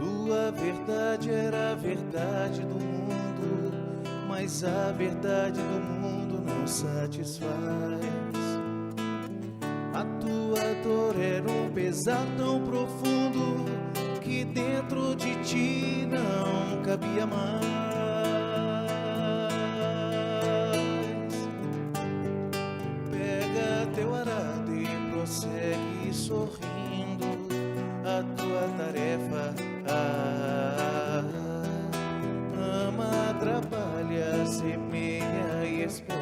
Tua verdade era a verdade do mundo, mas a verdade do mundo não satisfaz. A tua dor era um pesar tão profundo que dentro de ti não cabia mais. Pega teu arado e prossegue sorrindo a tua tarefa. Ama, trabalha, semeia e espera.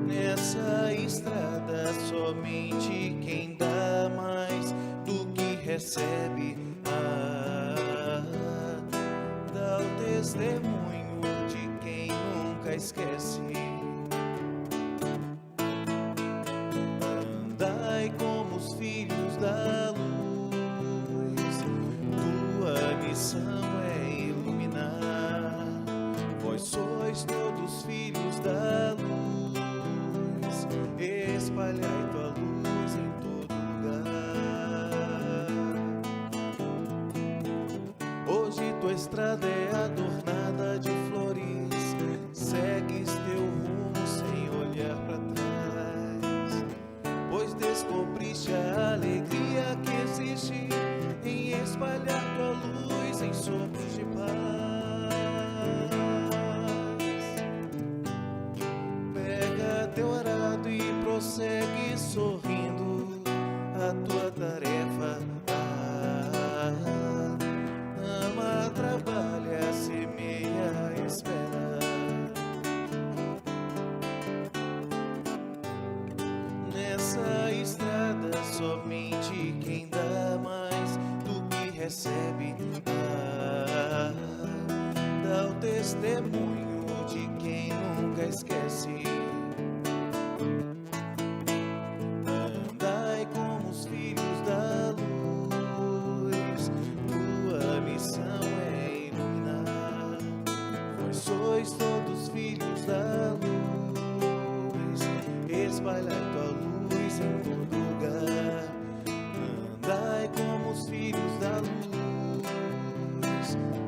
Nessa estrada somente quem dá mais do que recebe dá o testemunho de quem nunca esquece. Andai como os filhos da luz, tua missão é iluminar. Vós sois todos filhos da luz, espalhai tua luz em todo lugar. Hoje tua estrada é adornada de flores, segues teu rumo sem olhar para trás, pois descobriste a alegria que existe em espalhar tua luz em sopros de paz. Pega teu arado e prossegue sorrindo a tua tarefa. Ama, trabalha, semeia, espera. Nessa estrada somente quem dá mais do que recebe dá o testemunho de quem nunca esquece. Andai como os filhos da luz, tua missão é iluminar. Vós sois todos filhos da luz, espalhai tua luz em todo lugar. Andai como os filhos da luz,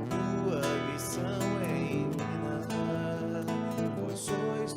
tua missão é iluminar. Vós sois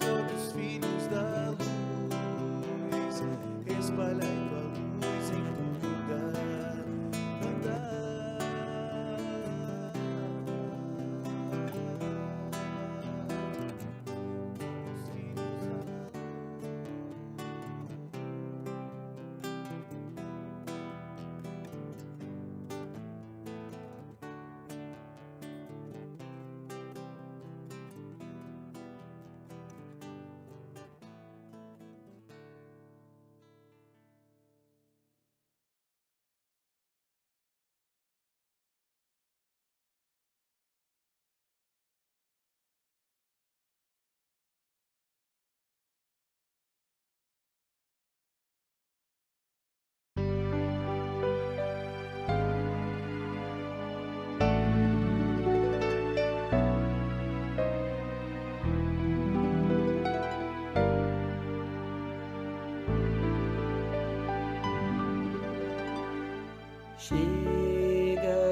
Chega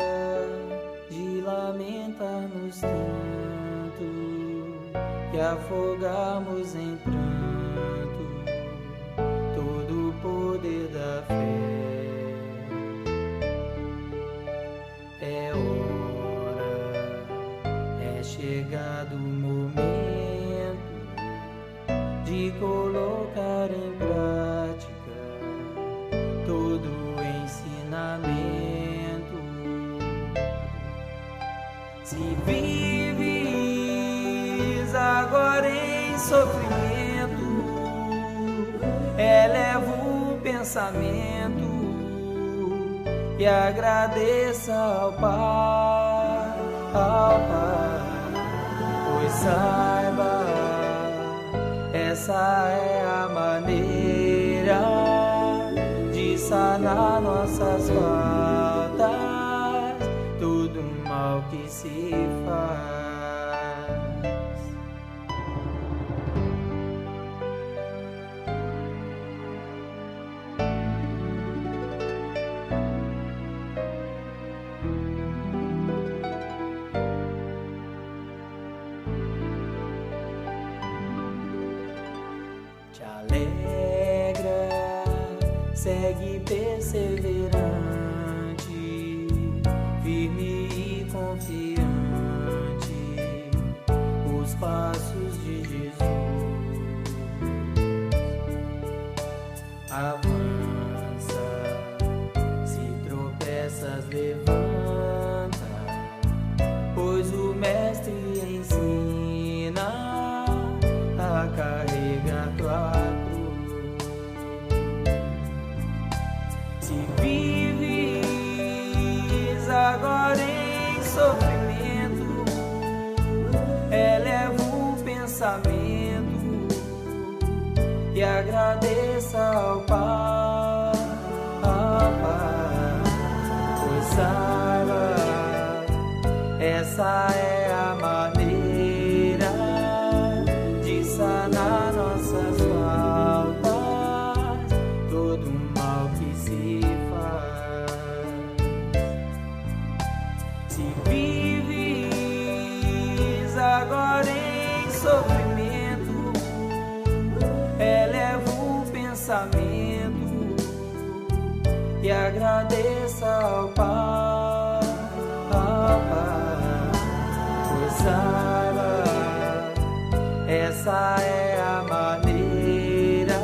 de lamentar-nos tanto e afogarmos em pranto todo o poder da fé. É hora, é chegado o momento de colocar em prática todo o ensinamento. Se vives agora em sofrimento, eleva o pensamento e agradeça ao Pai, pois saiba, essa é a maneira de sanar nossas faltas, todo mal que se faz. Te alegra, segue perseverante, firme e confiante, os passos de Jesus. Avança, se tropeças, levanta, pois o Mestre ensina a carregar tua cruz. Se vives agora em sofrimento, eleva o pensamento e agradeça ao Pai, pois saiba, essa é a maneira de sanar nossas faltas, todo mal que se faz. Se vives agora em sofrimento, eleva o pensamento e agradeça ao Pai, pois saiba, essa é a maneira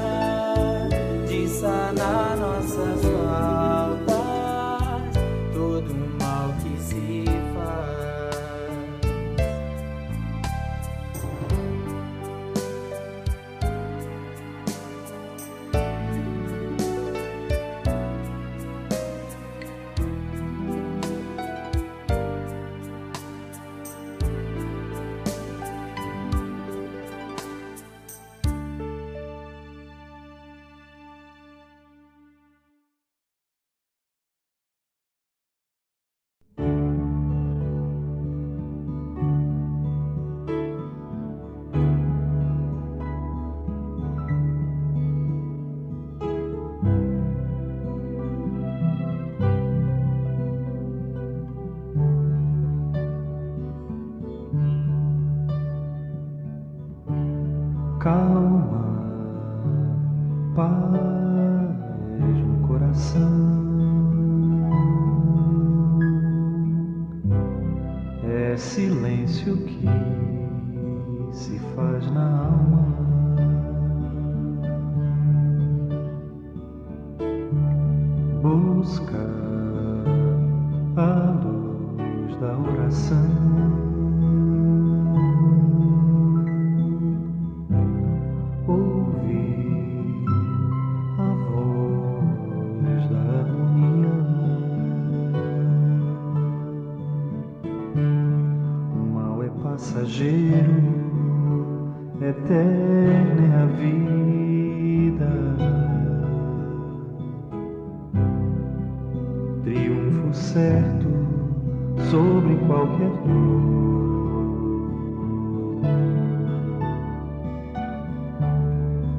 de sanar nossas faltas, todo mal que se faz. Calma, paz no coração, é silêncio que se faz na alma. Busca a luz da oração, passageiro, eterna é a vida, triunfo certo sobre qualquer dor.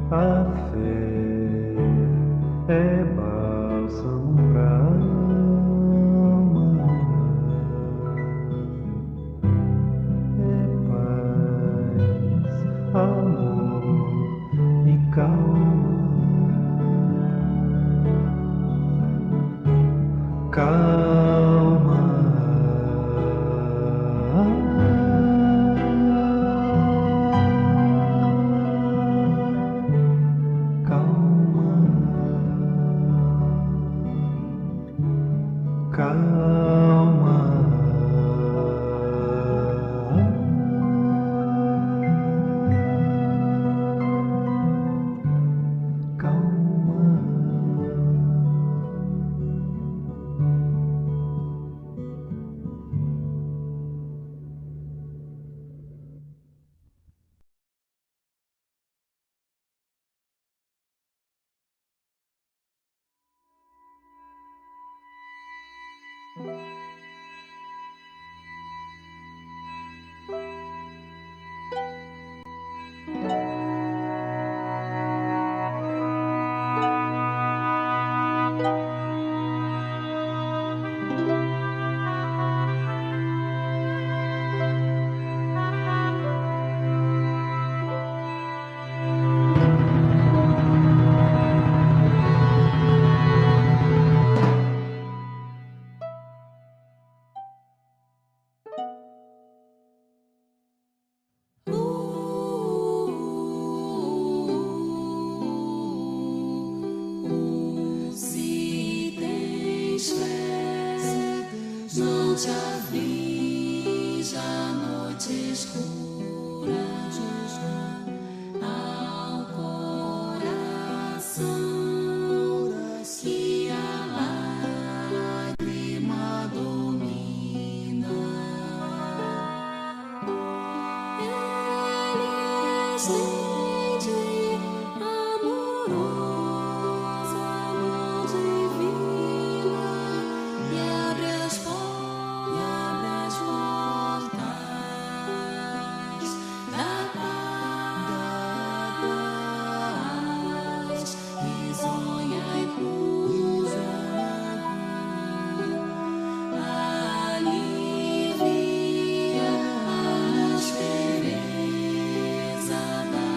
A fé é bálsamo pra alma, calma. Se tens fé, não te aflige a noite escura ao coração que a lágrima domina. Ele estende amorosa mão divina e abre as portas da paz, risonha e pura, alivia a aspereza da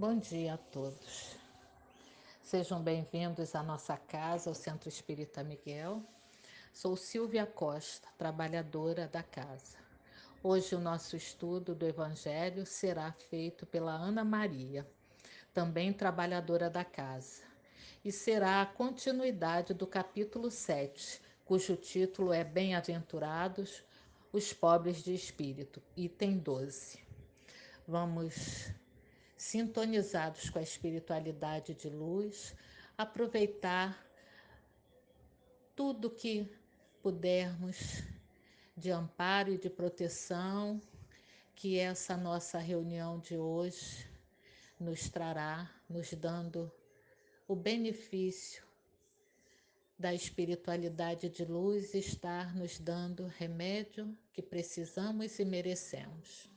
Bom dia a todos. Sejam bem-vindos à nossa casa, ao Centro Espírita Miguel. Sou Silvia Costa, trabalhadora da casa. Hoje o nosso estudo do Evangelho será feito pela Ana Maria, também trabalhadora da casa, e será a continuidade do capítulo 7, cujo título é Bem-aventurados os pobres de espírito, item 12. Vamos, sintonizados com a espiritualidade de luz, aproveitar tudo que pudermos de amparo e de proteção que essa nossa reunião de hoje nos trará, nos dando o benefício da espiritualidade de luz estar nos dando remédio que precisamos e merecemos.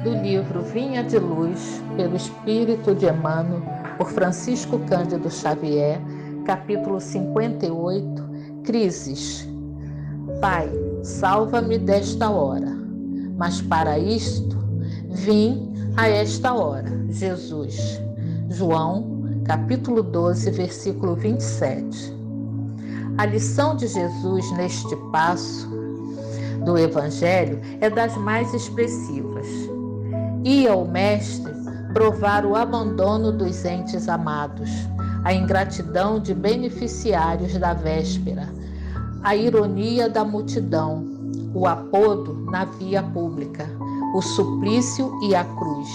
Do livro Vinha de Luz, pelo Espírito de Emmanuel, por Francisco Cândido Xavier, capítulo 58, Crises. Pai, salva-me desta hora, mas para isto vim a esta hora. Jesus. João, capítulo 12, versículo 27. A lição de Jesus neste passo do Evangelho é das mais expressivas. Ia o Mestre provar o abandono dos entes amados, a ingratidão de beneficiários da véspera, a ironia da multidão, o apodo na via pública, o suplício e a cruz.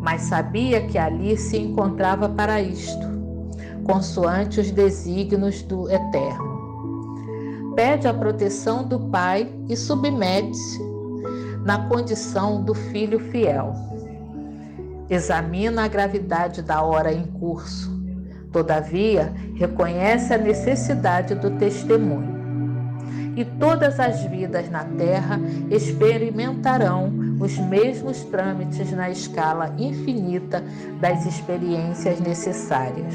Mas sabia que ali se encontrava para isto, consoante os desígnios do Eterno. Pede a proteção do Pai e submete-se na condição do filho fiel. Examina a gravidade da hora em curso. Todavia, reconhece a necessidade do testemunho. E todas as vidas na Terra experimentarão os mesmos trâmites na escala infinita das experiências necessárias.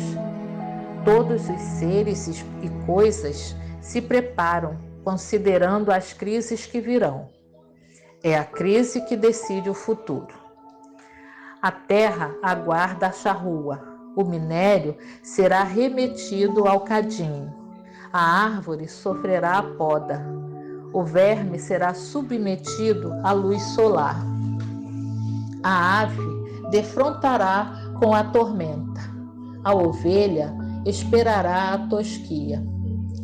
Todos os seres e coisas se preparam, considerando as crises que virão. É a crise que decide o futuro. A terra aguarda a charrua, o minério será remetido ao cadinho, a árvore sofrerá a poda, o verme será submetido à luz solar, a ave defrontará com a tormenta, a ovelha esperará a tosquia,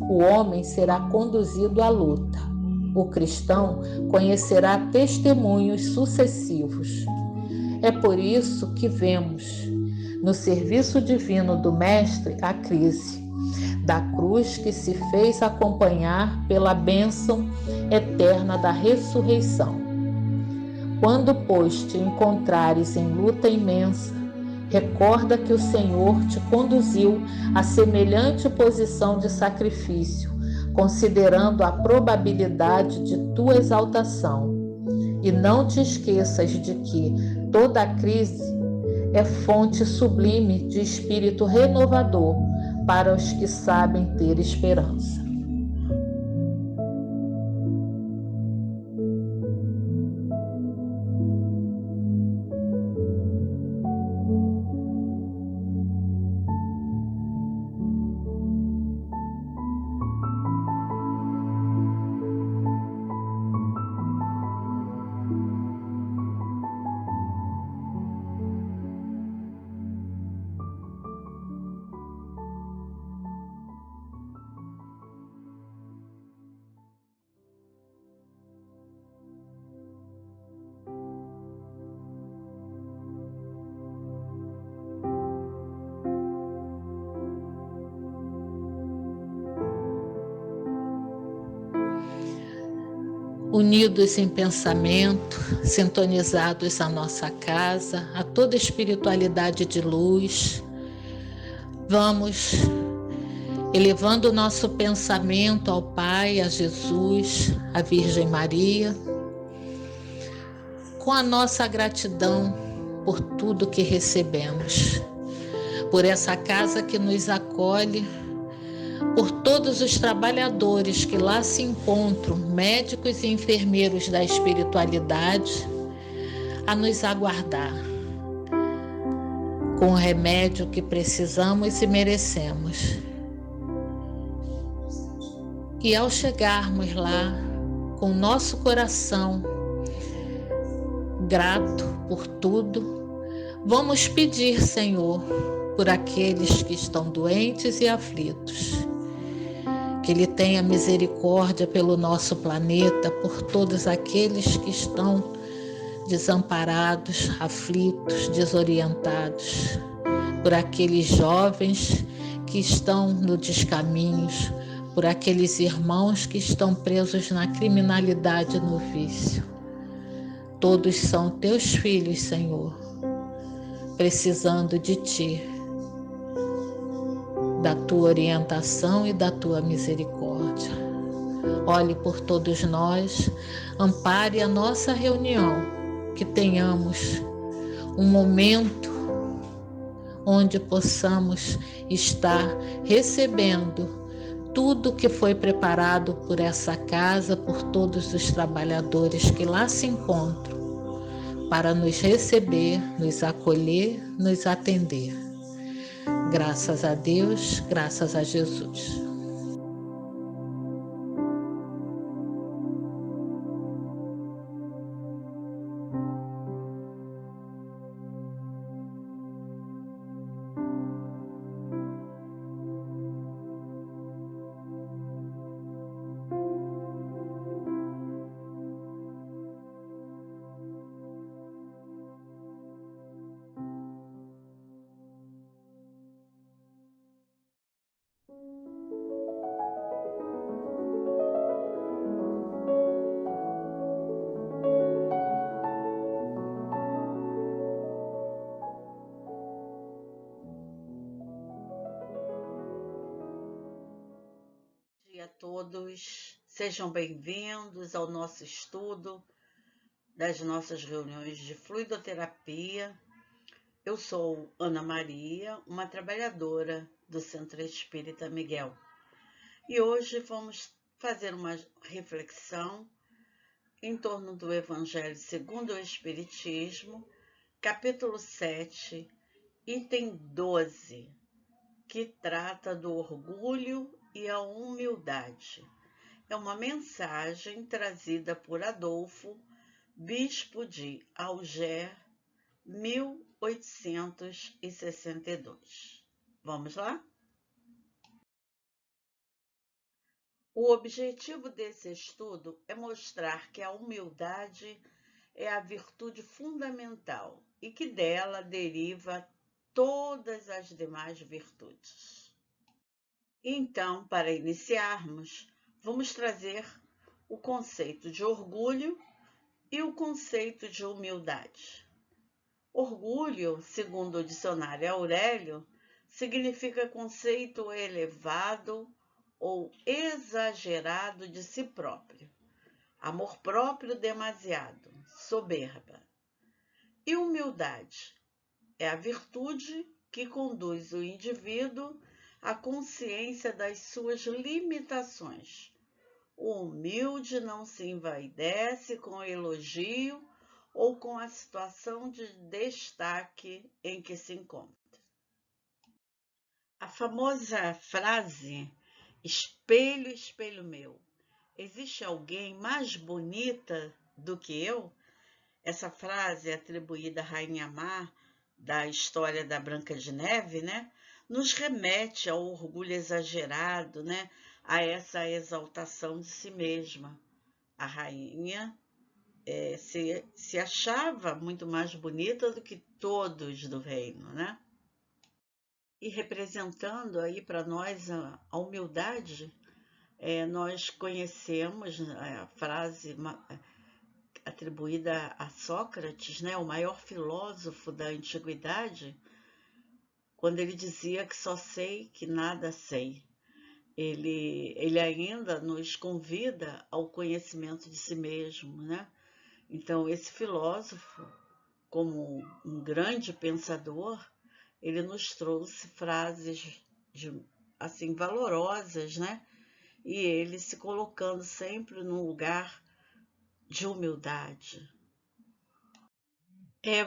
o homem será conduzido à luta. O cristão conhecerá testemunhos sucessivos. É por isso que vemos no serviço divino do Mestre a crise da cruz que se fez acompanhar pela bênção eterna da ressurreição. Quando, pois, te encontrares em luta imensa, recorda que o Senhor te conduziu a semelhante posição de sacrifício, considerando a probabilidade de tua exaltação. E não te esqueças de que toda crise é fonte sublime de espírito renovador para os que sabem ter esperança. unidos em pensamento, sintonizados à nossa casa, a toda espiritualidade de luz. Vamos elevando o nosso pensamento ao Pai, a Jesus, à Virgem Maria, com a nossa gratidão por tudo que recebemos, por essa casa que nos acolhe, por todos os trabalhadores que lá se encontram, médicos e enfermeiros da espiritualidade, a nos aguardar com o remédio que precisamos e merecemos. E ao chegarmos lá, com nosso coração grato por tudo, vamos pedir, Senhor, por aqueles que estão doentes e aflitos, que Ele tenha misericórdia pelo nosso planeta, por todos aqueles que estão desamparados, aflitos, desorientados, por aqueles jovens que estão no descaminhos, por aqueles irmãos que estão presos na criminalidade e no vício. Todos são teus filhos, Senhor, precisando de ti, da tua orientação e da tua misericórdia. Olhe por todos nós, ampare a nossa reunião, que tenhamos um momento onde possamos estar recebendo tudo que foi preparado por essa casa, por todos os trabalhadores que lá se encontram, para nos receber, nos acolher, nos atender. Graças a Deus, graças a Jesus. Bom dia a todos, sejam bem-vindos ao nosso estudo das nossas reuniões de fluidoterapia. Eu sou Ana Maria, uma trabalhadora do Centro Espírita Miguel, e hoje vamos fazer uma reflexão em torno do Evangelho segundo o Espiritismo, capítulo 7, item 12, que trata do orgulho e a humildade. É uma mensagem trazida por Adolfo, bispo de Alger, 1862. Vamos lá? O objetivo desse estudo é mostrar que a humildade é a virtude fundamental e que dela deriva todas as demais virtudes. Então, para iniciarmos, vamos trazer o conceito de orgulho e o conceito de humildade. Orgulho, segundo o dicionário Aurélio, significa conceito elevado ou exagerado de si próprio, amor próprio demasiado, soberba. E humildade é a virtude que conduz o indivíduo à consciência das suas limitações. O humilde não se envaidece com elogio ou com a situação de destaque em que se encontra. A famosa frase, espelho, espelho meu, existe alguém mais bonita do que eu? Essa frase é atribuída à Rainha Má, da história da Branca de Neve, né? Nos remete ao orgulho exagerado, né? A essa exaltação de si mesma. A rainha se achava muito mais bonita do que todos do reino, né? E representando aí para nós a humildade, Nós conhecemos a frase atribuída a Sócrates, né, o maior filósofo da antiguidade, quando ele dizia que só sei que nada sei. Ele ainda nos convida ao conhecimento de si mesmo, né? Então, esse filósofo, como um grande pensador, ele nos trouxe frases assim valorosas, né? E ele se colocando sempre num lugar de humildade.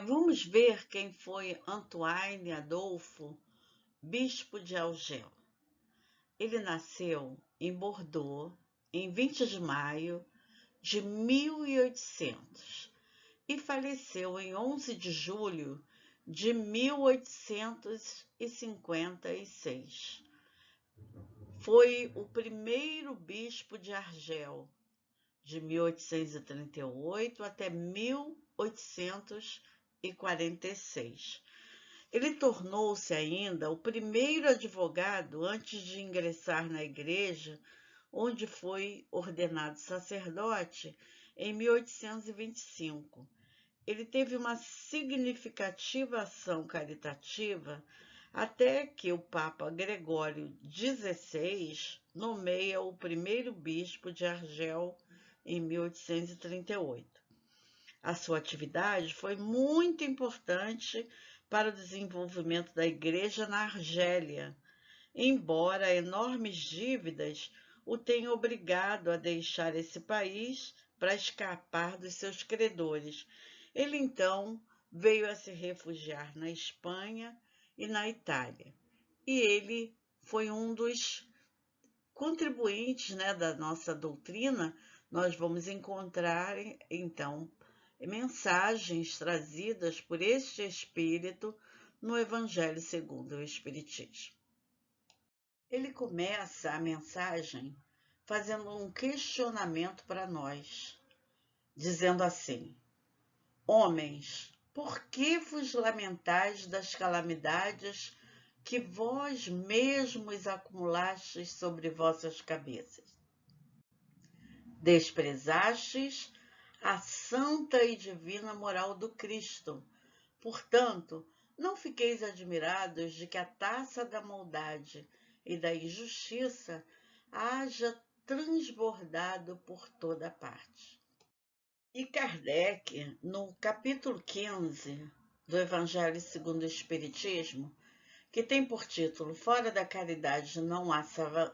Vamos ver quem foi Antoine Adolfo, bispo de Algés. Ele nasceu em Bordeaux em 20 de maio de 1800 e faleceu em 11 de julho de 1856. Foi o primeiro bispo de Argel, de 1838 até 1846. Ele tornou-se ainda o primeiro advogado antes de ingressar na igreja, onde foi ordenado sacerdote em 1825. Ele teve uma significativa ação caritativa até que o Papa Gregório XVI nomeia o primeiro bispo de Argel em 1838. A sua atividade foi muito importante para o desenvolvimento da igreja na Argélia, embora enormes dívidas o tenham obrigado a deixar esse país para escapar dos seus credores. Ele então veio a se refugiar na Espanha e na Itália. E ele foi um dos contribuintes, né, da nossa doutrina. Nós vamos encontrar, então, mensagens trazidas por este Espírito no Evangelho segundo o Espiritismo. Ele começa a mensagem fazendo um questionamento para nós, dizendo assim: homens, por que vos lamentais das calamidades que vós mesmos acumulastes sobre vossas cabeças? Desprezastes a santa e divina moral do Cristo. Portanto, não fiqueis admirados de que a taça da maldade e da injustiça haja transbordado por toda parte. E Kardec, no capítulo 15 do Evangelho segundo o Espiritismo, que tem por título Fora da caridade não há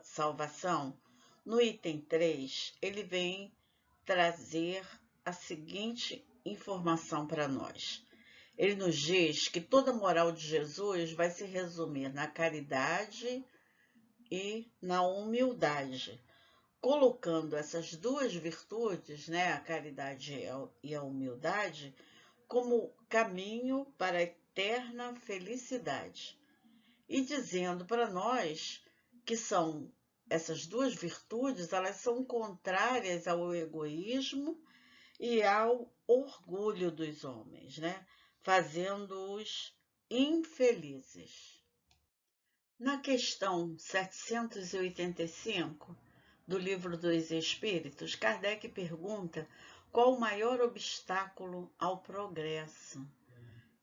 salvação, no item 3, ele vem trazer a seguinte informação para nós. Ele nos diz que toda a moral de Jesus vai se resumir na caridade e na humildade, colocando essas duas virtudes, né, a caridade e a humildade, como caminho para a eterna felicidade. E dizendo para nós que essas duas virtudes, elas são contrárias ao egoísmo e ao orgulho dos homens, né, fazendo-os infelizes. Na questão 785 do Livro dos Espíritos, Kardec pergunta qual o maior obstáculo ao progresso.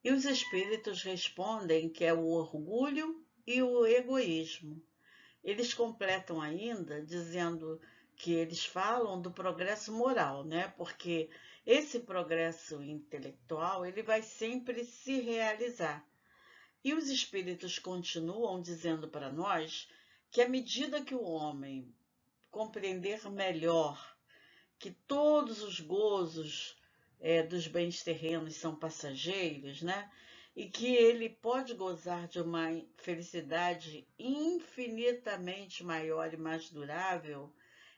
E os espíritos respondem que é o orgulho e o egoísmo. Eles completam ainda dizendo que eles falam do progresso moral, né? Porque esse progresso intelectual, ele vai sempre se realizar. E os espíritos continuam dizendo para nós que à medida que o homem compreender melhor que todos os gozos dos bens terrenos são passageiros, né? E que ele pode gozar de uma felicidade infinitamente maior e mais durável,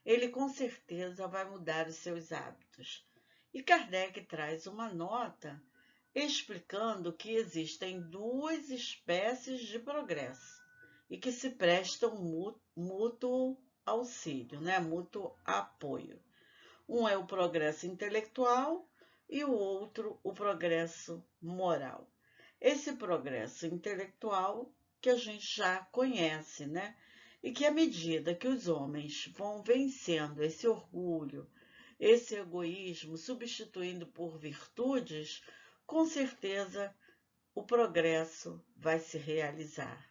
ele com certeza vai mudar os seus hábitos. E Kardec traz uma nota explicando que existem duas espécies de progresso e que se prestam mútuo auxílio, né? Mútuo apoio. Um é o progresso intelectual e o outro o progresso moral. Esse progresso intelectual que a gente já conhece, né? e que à medida que os homens vão vencendo esse orgulho, esse egoísmo, substituindo por virtudes, com certeza o progresso vai se realizar.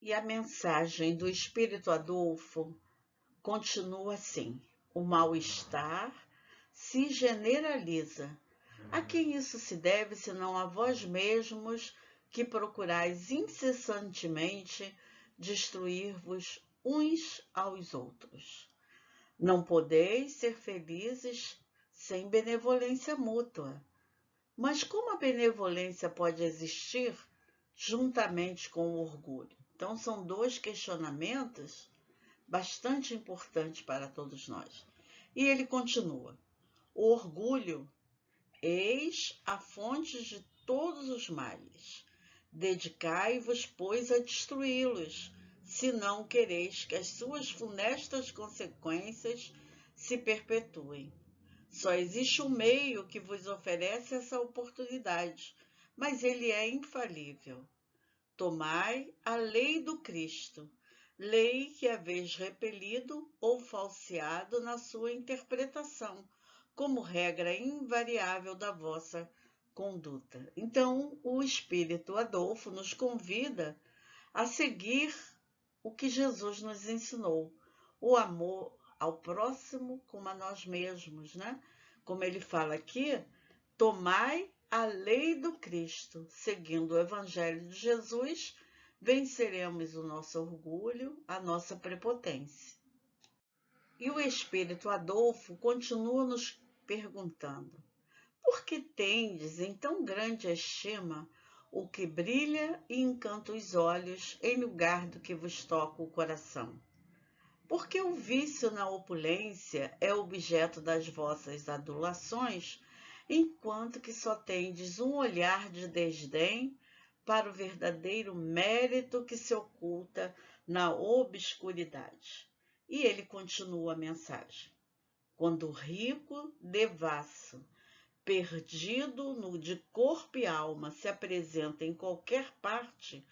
E a mensagem do Espírito Adolfo continua assim: o mal-estar se generaliza. A quem isso se deve, senão a vós mesmos, que procurais incessantemente destruir-vos uns aos outros? Não podeis ser felizes sem benevolência mútua. Mas como a benevolência pode existir juntamente com o orgulho? Então, são dois questionamentos bastante importantes para todos nós. E ele continua: o orgulho, eis a fonte de todos os males. Dedicai-vos, pois, a destruí-los, se não quereis que as suas funestas consequências se perpetuem. Só existe um meio que vos oferece essa oportunidade, mas ele é infalível. Tomai a lei do Cristo, lei que haveis repelido ou falseado na sua interpretação, como regra invariável da vossa conduta. Então, o Espírito Adolfo nos convida a seguir o que Jesus nos ensinou, o amor ao próximo como a nós mesmos, né? Como ele fala aqui, tomai a lei do Cristo, seguindo o Evangelho de Jesus, venceremos o nosso orgulho, a nossa prepotência. E o Espírito Adolfo continua nos perguntando: por que tendes em tão grande estima o que brilha e encanta os olhos em lugar do que vos toca o coração? Porque o vício na opulência é objeto das vossas adulações, enquanto que só tendes um olhar de desdém para o verdadeiro mérito que se oculta na obscuridade. E ele continua a mensagem: quando o rico, devasso, perdido de corpo e alma, se apresenta em qualquer parte,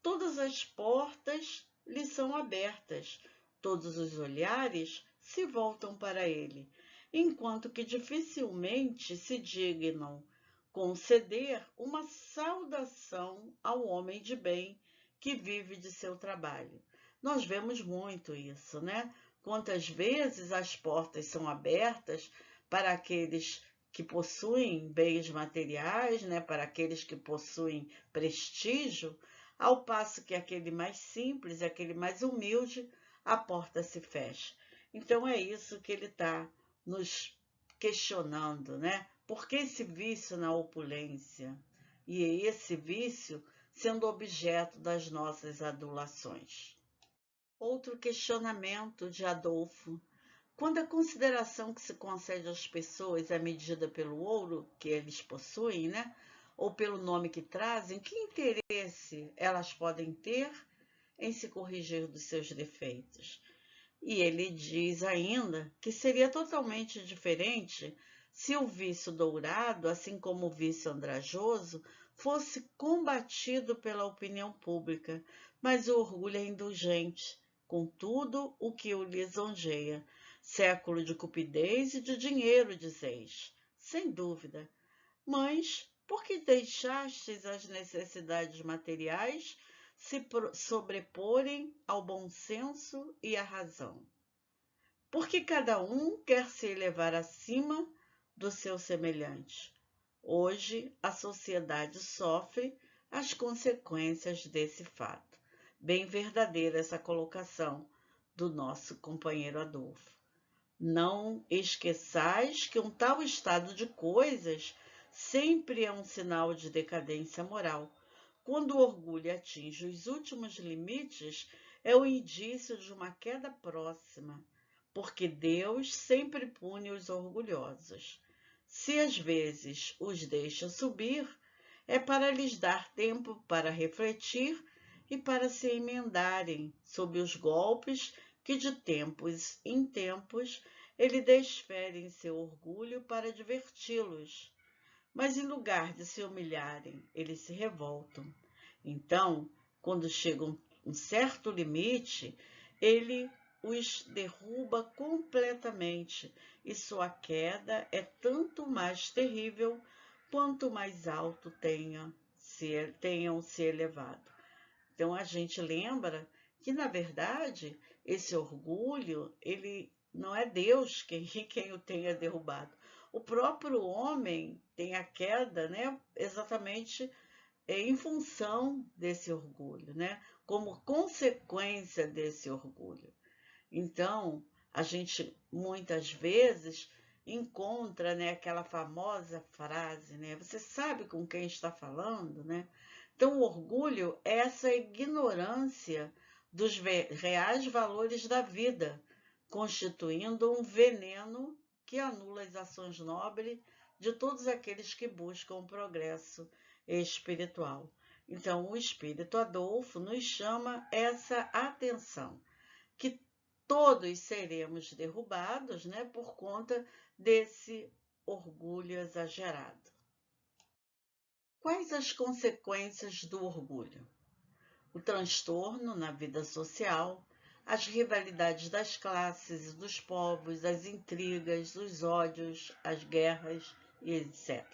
todas as portas lhe são abertas, todos os olhares se voltam para ele, enquanto que dificilmente se dignam conceder uma saudação ao homem de bem que vive de seu trabalho. Nós vemos muito isso, né? Quantas vezes as portas são abertas para aqueles que possuem bens materiais, né? Para aqueles que possuem prestígio, ao passo que aquele mais simples, aquele mais humilde, a porta se fecha. Então é isso que ele está nos questionando, né? Por que esse vício na opulência? E esse vício sendo objeto das nossas adulações. Outro questionamento de Adolfo: quando a consideração que se concede às pessoas é medida pelo ouro que eles possuem, né? Ou pelo nome que trazem, que interesse elas podem ter em se corrigir dos seus defeitos? E ele diz ainda que seria totalmente diferente se o vício dourado, assim como o vício andrajoso, fosse combatido pela opinião pública, mas o orgulho é indulgente com tudo o que o lisonjeia. Século de cupidez e de dinheiro, dizeis. Sem dúvida. Mas por que deixastes as necessidades materiais se sobreporem ao bom senso e à razão? Porque cada um quer se elevar acima do seu semelhante. Hoje, a sociedade sofre as consequências desse fato. Bem verdadeira essa colocação do nosso companheiro Adolfo. Não esqueçais que um tal estado de coisas sempre é um sinal de decadência moral. Quando o orgulho atinge os últimos limites, é o indício de uma queda próxima, porque Deus sempre pune os orgulhosos. Se às vezes os deixa subir, é para lhes dar tempo para refletir e para se emendarem sob os golpes que de tempos em tempos ele desfere em seu orgulho para diverti-los. Mas em lugar de se humilharem, eles se revoltam. Então, quando chega um certo limite, ele os derruba completamente, e sua queda é tanto mais terrível quanto mais alto tenham se elevado. Então a gente lembra que, na verdade, esse orgulho, ele não é Deus quem o tenha derrubado. O próprio homem tem a queda, né, exatamente em função desse orgulho, né, como consequência desse orgulho. Então, a gente muitas vezes encontra, né, aquela famosa frase, né, você sabe com quem está falando, né? Então, o orgulho é essa ignorância dos reais valores da vida, constituindo um veneno que anula as ações nobres de todos aqueles que buscam o progresso espiritual. Então, o Espírito Adolfo nos chama essa atenção, que todos seremos derrubados, né, por conta desse orgulho exagerado. Quais as consequências do orgulho? O transtorno na vida social, as rivalidades das classes e dos povos, as intrigas, os ódios, as guerras e etc.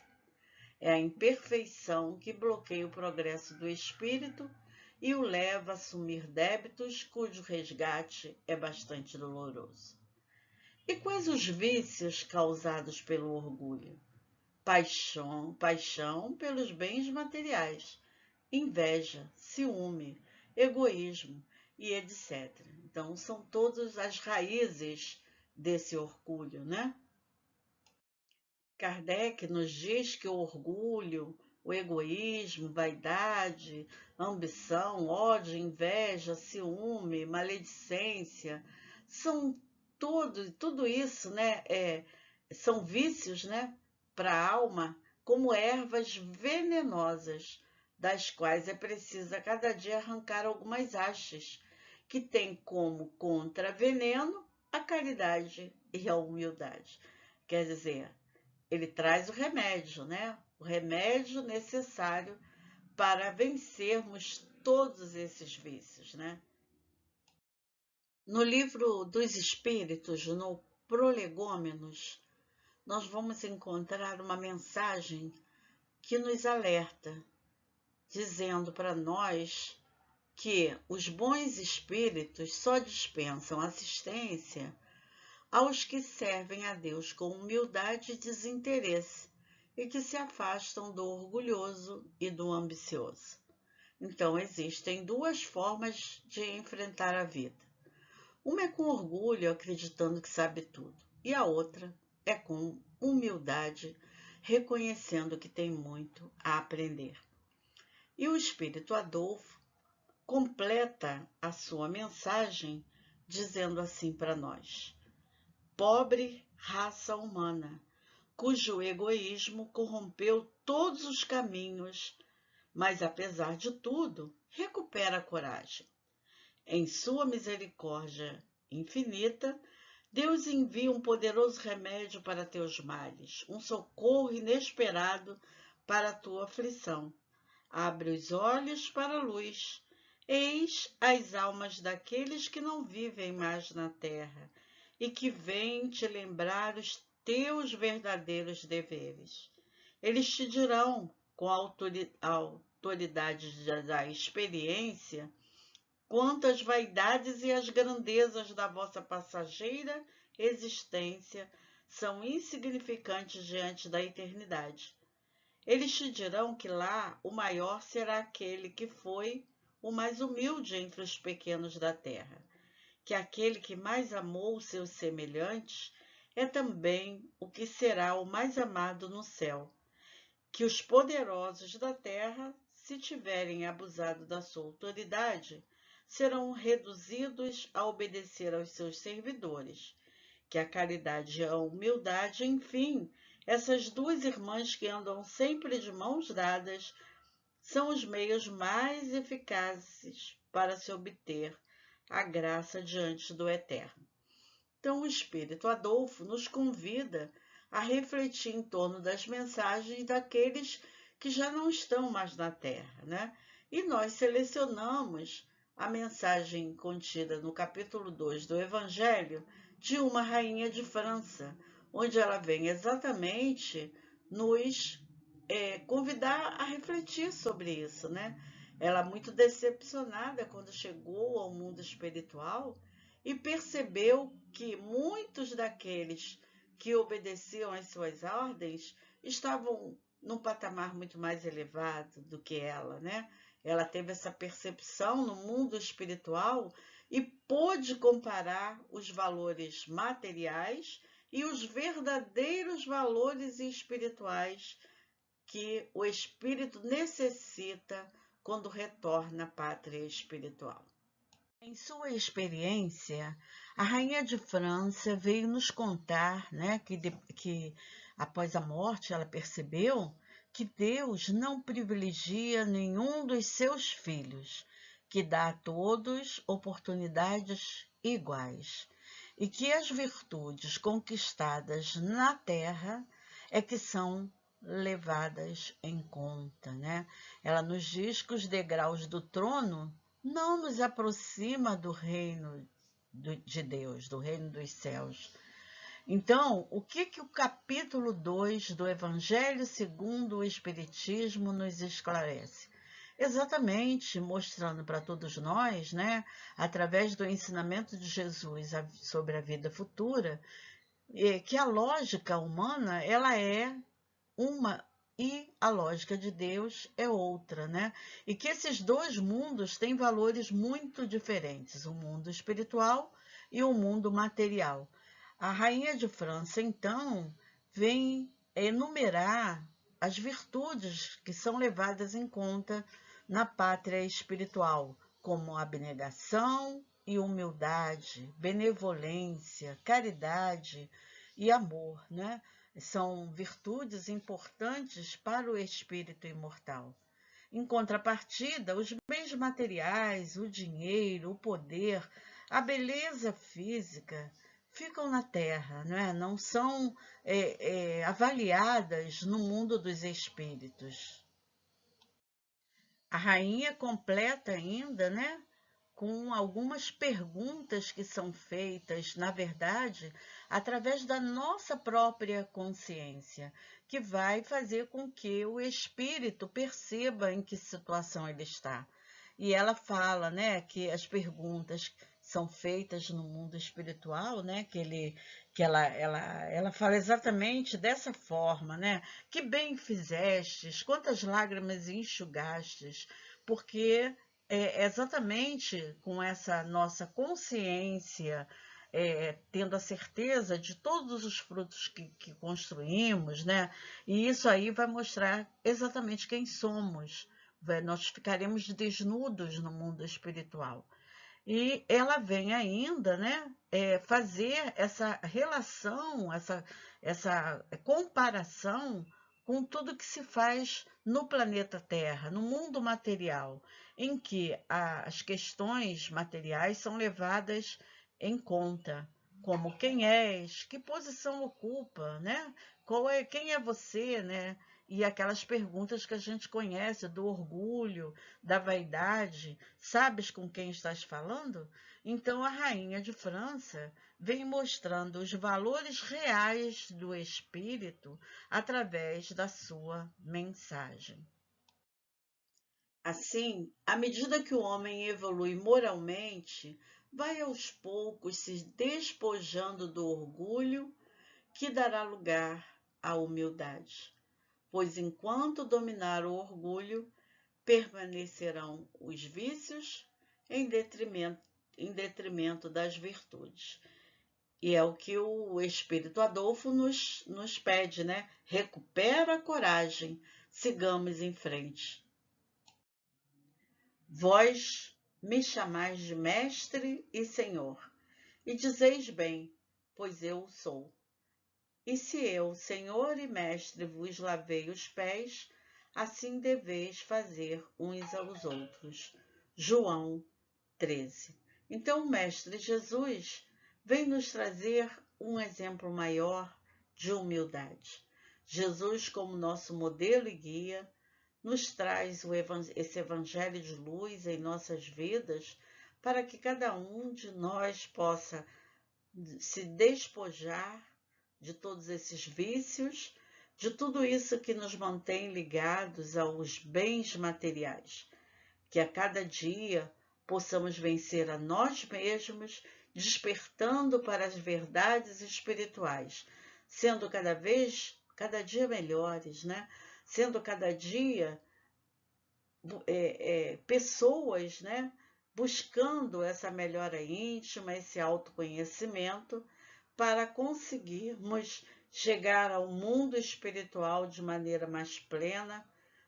É a imperfeição que bloqueia o progresso do espírito e o leva a assumir débitos cujo resgate é bastante doloroso. E quais os vícios causados pelo orgulho? Paixão pelos bens materiais, inveja, ciúme, egoísmo e etc. Então, são todas as raízes desse orgulho, né? Kardec nos diz que o orgulho, o egoísmo, vaidade, ambição, ódio, inveja, ciúme, maledicência, são tudo isso, né? São vícios, né, para a alma, como ervas venenosas, das quais é preciso a cada dia arrancar algumas hastes, que tem como contraveneno a caridade e a humildade. Quer dizer, ele traz o remédio, né? O remédio necessário para vencermos todos esses vícios, né? No livro dos Espíritos, no Prolegômenos, nós vamos encontrar uma mensagem que nos alerta, dizendo para nós que os bons espíritos só dispensam assistência aos que servem a Deus com humildade e desinteresse e que se afastam do orgulhoso e do ambicioso. Então, existem duas formas de enfrentar a vida. Uma é com orgulho, acreditando que sabe tudo, e a outra é com humildade, reconhecendo que tem muito a aprender. E o Espírito Adolfo completa a sua mensagem dizendo assim para nós: pobre raça humana, cujo egoísmo corrompeu todos os caminhos, mas apesar de tudo, recupera a coragem. Em sua misericórdia infinita, Deus envia um poderoso remédio para teus males, um socorro inesperado para a tua aflição. Abre os olhos para a luz. Eis as almas daqueles que não vivem mais na terra e que vêm te lembrar os teus verdadeiros deveres. Eles te dirão, com a autoridade da experiência, quantas vaidades e as grandezas da vossa passageira existência são insignificantes diante da eternidade. Eles te dirão que lá o maior será aquele que foi o mais humilde entre os pequenos da terra, que aquele que mais amou os seus semelhantes é também o que será o mais amado no céu, que os poderosos da terra, se tiverem abusado da sua autoridade, serão reduzidos a obedecer aos seus servidores, que a caridade e a humildade, enfim, essas duas irmãs que andam sempre de mãos dadas, são os meios mais eficazes para se obter a graça diante do Eterno. Então, o Espírito Adolfo nos convida a refletir em torno das mensagens daqueles que já não estão mais na Terra, né? E nós selecionamos a mensagem contida no capítulo 2 do Evangelho de uma rainha de França, onde ela vem exatamente nos convidar a refletir sobre isso, né? Ela muito decepcionada quando chegou ao mundo espiritual e percebeu que muitos daqueles que obedeciam às suas ordens estavam num patamar muito mais elevado do que ela, né? Ela teve essa percepção no mundo espiritual e pôde comparar os valores materiais e os verdadeiros valores espirituais que o espírito necessita quando retorna à pátria espiritual. Em sua experiência, a rainha de França veio nos contar, né, que após a morte ela percebeu que Deus não privilegia nenhum dos seus filhos, que dá a todos oportunidades iguais, e que as virtudes conquistadas na terra é que são levadas em conta, né? Ela nos diz que os degraus do trono não nos aproxima do reino de Deus, do reino dos céus. Então, o que o capítulo 2 do Evangelho segundo o Espiritismo nos esclarece? Exatamente, mostrando para todos nós, né, através do ensinamento de Jesus sobre a vida futura, que a lógica humana ela é uma e a lógica de Deus é outra, né? E que esses dois mundos têm valores muito diferentes, o mundo espiritual e o mundo material. A rainha de França, então, vem enumerar as virtudes que são levadas em conta na pátria espiritual, como abnegação e humildade, benevolência, caridade e amor, né? São virtudes importantes para o espírito imortal. Em contrapartida, os bens materiais, o dinheiro, o poder, a beleza física ficam na terra, não é? Não são avaliadas no mundo dos espíritos. A rainha completa ainda, né, com algumas perguntas que são feitas, na verdade, através da nossa própria consciência, que vai fazer com que o espírito perceba em que situação ele está. E ela fala, né, que as perguntas são feitas no mundo espiritual, né, que ela fala exatamente dessa forma, né? Que bem fizestes, quantas lágrimas enxugastes, porque exatamente com essa nossa consciência, tendo a certeza de todos os frutos que construímos, né? E isso aí vai mostrar exatamente quem somos. Nós ficaremos desnudos no mundo espiritual. E ela vem ainda, né, fazer essa relação, essa comparação com tudo que se faz no planeta Terra, no mundo material, em que as questões materiais são levadas em conta, como quem és, que posição ocupa, né? Quem é você, né? E aquelas perguntas que a gente conhece, do orgulho, da vaidade, sabes com quem estás falando? Então, a rainha de França vem mostrando os valores reais do espírito através da sua mensagem. Assim, à medida que o homem evolui moralmente, vai aos poucos se despojando do orgulho que dará lugar à humildade. Pois enquanto dominar o orgulho, permanecerão os vícios em detrimento das virtudes. E é o que o Espírito Adolfo nos pede, né? Recupera a coragem, sigamos em frente. Vós me chamais de mestre e senhor, e dizeis bem, pois eu o sou. E se eu, Senhor e Mestre, vos lavei os pés, assim deveis fazer uns aos outros. João 13. Então, o Mestre Jesus vem nos trazer um exemplo maior de humildade. Jesus, como nosso modelo e guia, nos traz esse evangelho de luz em nossas vidas, para que cada um de nós possa se despojar de todos esses vícios, de tudo isso que nos mantém ligados aos bens materiais, que a cada dia possamos vencer a nós mesmos, despertando para as verdades espirituais, sendo cada dia melhores, né? Sendo cada dia pessoas, né? Buscando essa melhora íntima, esse autoconhecimento, para conseguirmos chegar ao mundo espiritual de maneira mais plena,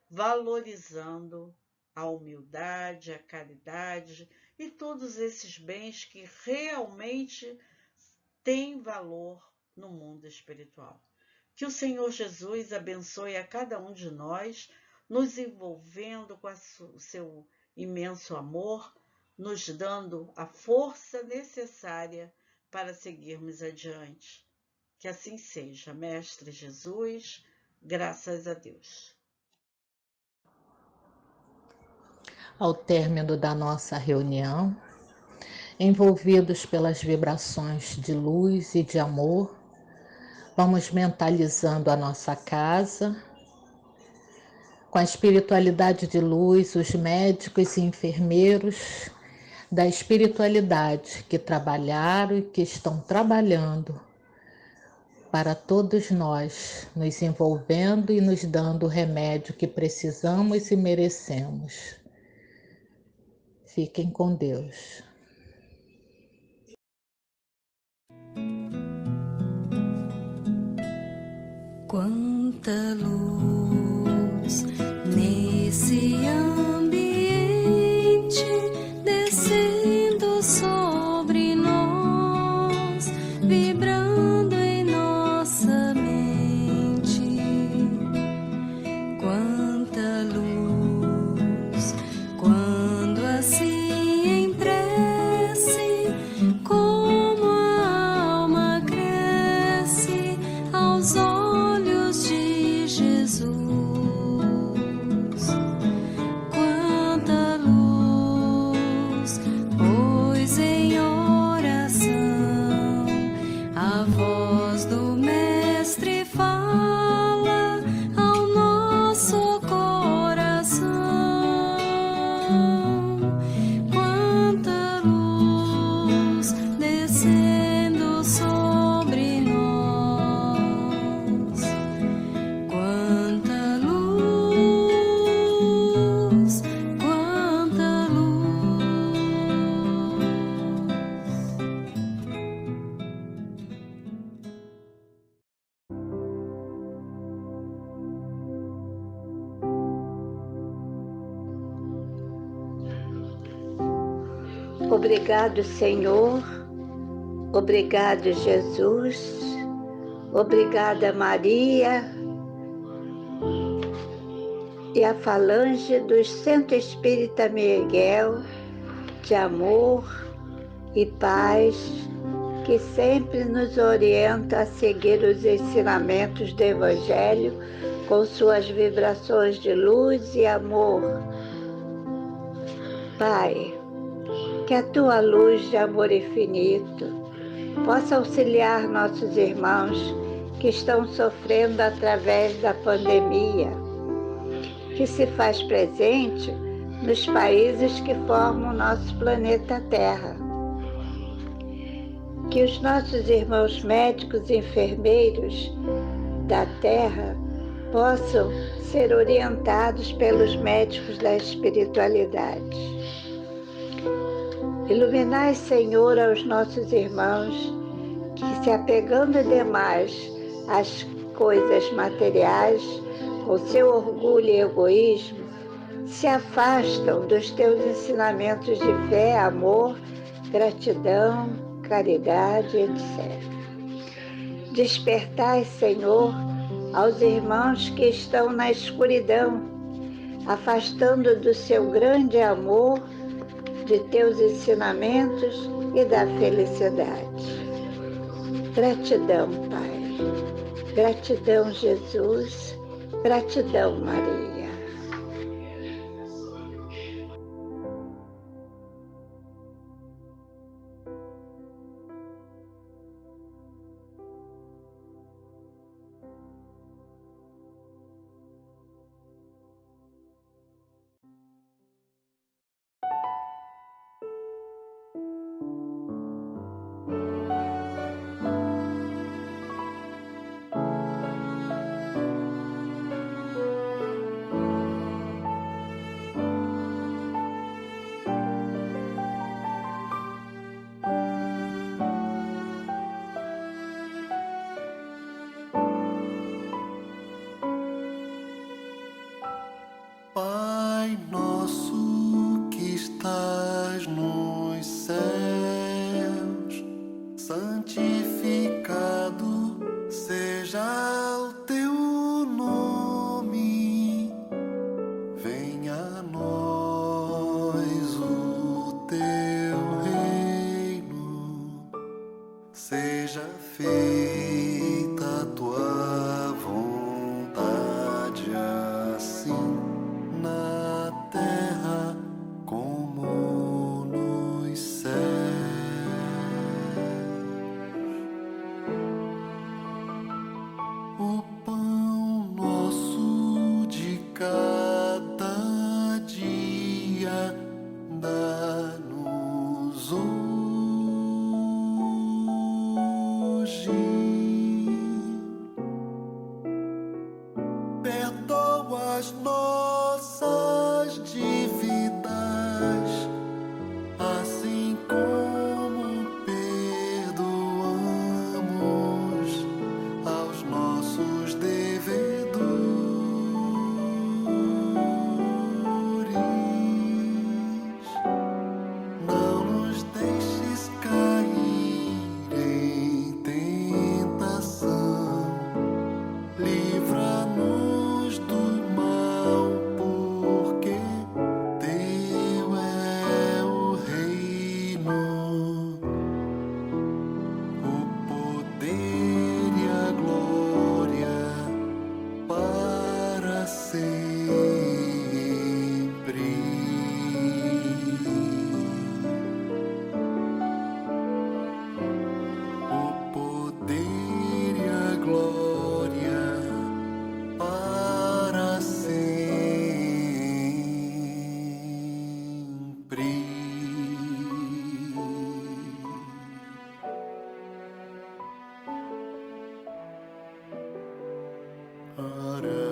valorizando a humildade, a caridade e todos esses bens que realmente têm valor no mundo espiritual. Que o Senhor Jesus abençoe a cada um de nós, nos envolvendo com o seu imenso amor, nos dando a força necessária para seguirmos adiante. Que assim seja, Mestre Jesus, graças a Deus. Ao término da nossa reunião, envolvidos pelas vibrações de luz e de amor, vamos mentalizando a nossa casa, com a espiritualidade de luz, os médicos e enfermeiros da espiritualidade que trabalharam e que estão trabalhando para todos nós, nos envolvendo e nos dando o remédio que precisamos e merecemos. Fiquem com Deus. Quanta luz nesse ambiente, descendo sobre nós, vibrando em nossa mente. Quanta luz, quando assim em prece, como a alma cresce aos olhos de Jesus. Quanta luz, pois em oração a voz do Mestre fala ao nosso coração. Quanta luz descendo sobre nós. Quanta luz, quanta luz. Obrigado, Senhor. Obrigado, Jesus. Obrigada, Maria e a falange do Centro Espírita Miguel, de amor e paz, que sempre nos orienta a seguir os ensinamentos do Evangelho com suas vibrações de luz e amor. Pai, que a tua luz de amor infinito possa auxiliar nossos irmãos que estão sofrendo através da pandemia, que se faz presente nos países que formam o nosso planeta Terra. Que os nossos irmãos médicos e enfermeiros da Terra possam ser orientados pelos médicos da espiritualidade. Iluminai, Senhor, aos nossos irmãos que, se apegando demais às coisas materiais, com seu orgulho e egoísmo, se afastam dos teus ensinamentos de fé, amor, gratidão, caridade, etc. Despertai, Senhor, aos irmãos que estão na escuridão, afastando do seu grande amor, de teus ensinamentos e da felicidade. Gratidão, Pai. Gratidão, Jesus. Gratidão, Maria. estás nos céus, santificado seja o teu nome. Venha a nós o teu reino, seja feita a tua vontade, assim na terra como nos céus. O pão nosso de cada dia dá-nos hoje. Perdoa as nossas dívidas, assim como perdoamos aos nossos devedores. Não nos deixes cair em tentação, livra-nos do mal, porque teu é o reino, o poder e a glória para sempre. O poder e a glória para sempre. Ara